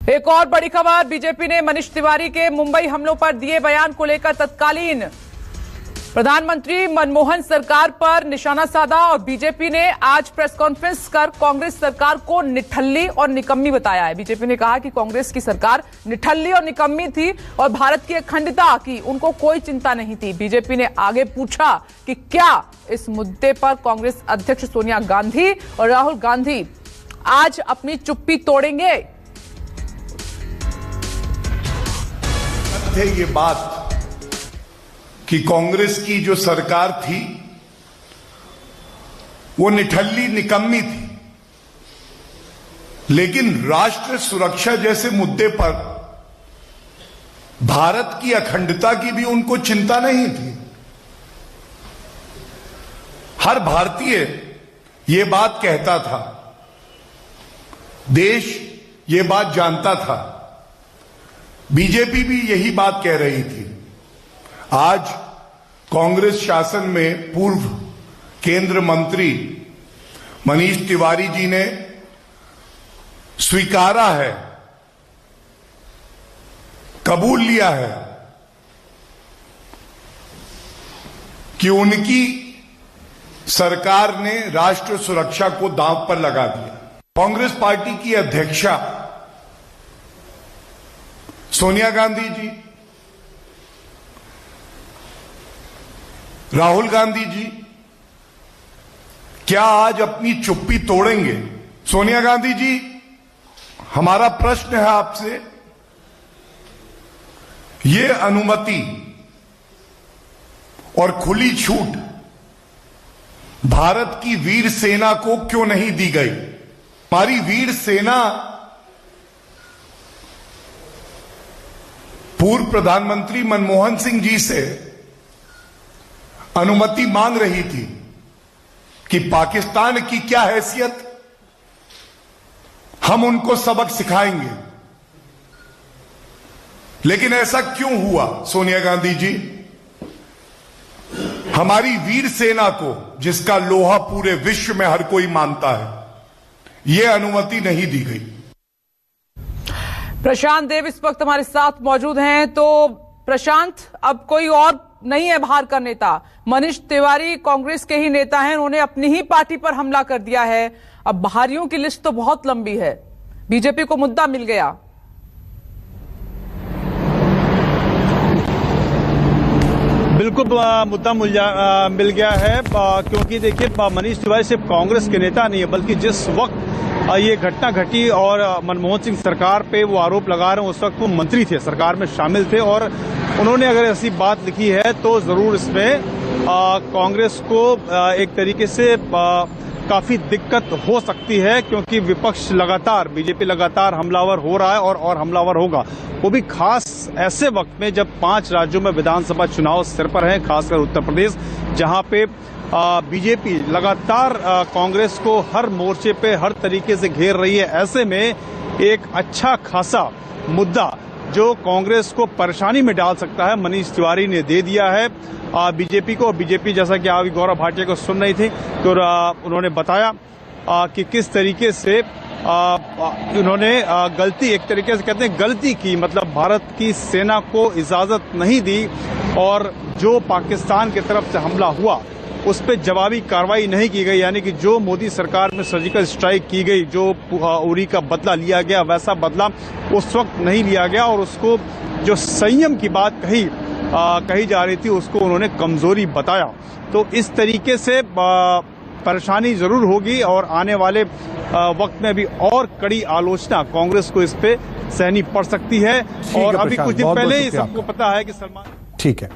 एक और बड़ी खबर, बीजेपी ने मनीष तिवारी के मुंबई हमलों पर दिए बयान को लेकर तत्कालीन प्रधानमंत्री मनमोहन सरकार पर निशाना साधा और बीजेपी ने आज प्रेस कॉन्फ्रेंस कर कांग्रेस सरकार को निठल्ली और निकम्मी बताया है। बीजेपी ने कहा कि कांग्रेस की सरकार निठल्ली और निकम्मी थी और भारत की अखंडता की उनको कोई चिंता नहीं थी। बीजेपी ने आगे पूछा कि क्या इस मुद्दे पर कांग्रेस अध्यक्ष सोनिया गांधी और राहुल गांधी आज अपनी चुप्पी तोड़ेंगे। ये बात कि कांग्रेस की जो सरकार थी वो निठल्ली निकम्मी थी, लेकिन राष्ट्र सुरक्षा जैसे मुद्दे पर भारत की अखंडता की भी उनको चिंता नहीं थी। हर भारतीय ये बात कहता था, देश ये बात जानता था, बीजेपी भी यही बात कह रही थी। आज कांग्रेस शासन में पूर्व केंद्र मंत्री मनीष तिवारी जी ने स्वीकारा है, कबूल लिया है कि उनकी सरकार ने राष्ट्र सुरक्षा को दांव पर लगा दिया। कांग्रेस पार्टी की अध्यक्षा सोनिया गांधी जी, राहुल गांधी जी क्या आज अपनी चुप्पी तोड़ेंगे? सोनिया गांधी जी, हमारा प्रश्न है आपसे, ये अनुमति और खुली छूट भारत की वीर सेना को क्यों नहीं दी गई? हमारी वीर सेना पूर्व प्रधानमंत्री मनमोहन सिंह जी से अनुमति मांग रही थी कि पाकिस्तान की क्या हैसियत, हम उनको सबक सिखाएंगे। लेकिन ऐसा क्यों हुआ सोनिया गांधी जी? हमारी वीर सेना को, जिसका लोहा पूरे विश्व में हर कोई मानता है, यह अनुमति नहीं दी गई। प्रशांत देव इस वक्त हमारे साथ मौजूद हैं। तो प्रशांत, अब कोई और नहीं है बाहर का नेता, मनीष तिवारी कांग्रेस के ही नेता हैं, उन्होंने अपनी ही पार्टी पर हमला कर दिया है। अब बाहरियों की लिस्ट तो बहुत लंबी है, बीजेपी को मुद्दा मिल गया। बिल्कुल मुद्दा मिल गया है, क्योंकि देखिए मनीष तिवारी सिर्फ कांग्रेस के नेता नहीं है, बल्कि जिस वक्त ये घटना घटी और मनमोहन सिंह सरकार पे वो आरोप लगा रहे हैं, उस वक्त वो मंत्री थे, सरकार में शामिल थे, और उन्होंने अगर ऐसी बात लिखी है तो जरूर इसमें कांग्रेस को एक तरीके से काफी दिक्कत हो सकती है, क्योंकि विपक्ष लगातार, बीजेपी लगातार हमलावर हो रहा है और हमलावर होगा, वो भी खास ऐसे वक्त में जब 5 राज्यों में विधानसभा चुनाव सिर पर हैं, खासकर उत्तर प्रदेश, जहां पे बीजेपी लगातार कांग्रेस को हर मोर्चे पे हर तरीके से घेर रही है। ऐसे में एक अच्छा खासा मुद्दा जो कांग्रेस को परेशानी में डाल सकता है, मनीष तिवारी ने दे दिया है बीजेपी को। बीजेपी, जैसा कि अभी गौरव भाटिया को सुन रही थी, तो उन्होंने बताया कि किस तरीके से उन्होंने गलती, एक तरीके से कहते हैं गलती की, मतलब भारत की सेना को इजाजत नहीं दी और जो पाकिस्तान की तरफ से हमला हुआ उस पर जवाबी कार्रवाई नहीं की गई, यानी कि जो मोदी सरकार में सर्जिकल स्ट्राइक की गई, जो उरी का बदला लिया गया, वैसा बदला उस वक्त नहीं लिया गया, और उसको जो संयम की बात कही जा रही थी उसको उन्होंने कमजोरी बताया। तो इस तरीके से परेशानी जरूर होगी और आने वाले वक्त में भी और कड़ी आलोचना कांग्रेस को इस पे सहनी पड़ सकती है। और अभी कुछ दिन पहले ही सबको पता है कि सलमान, ठीक है।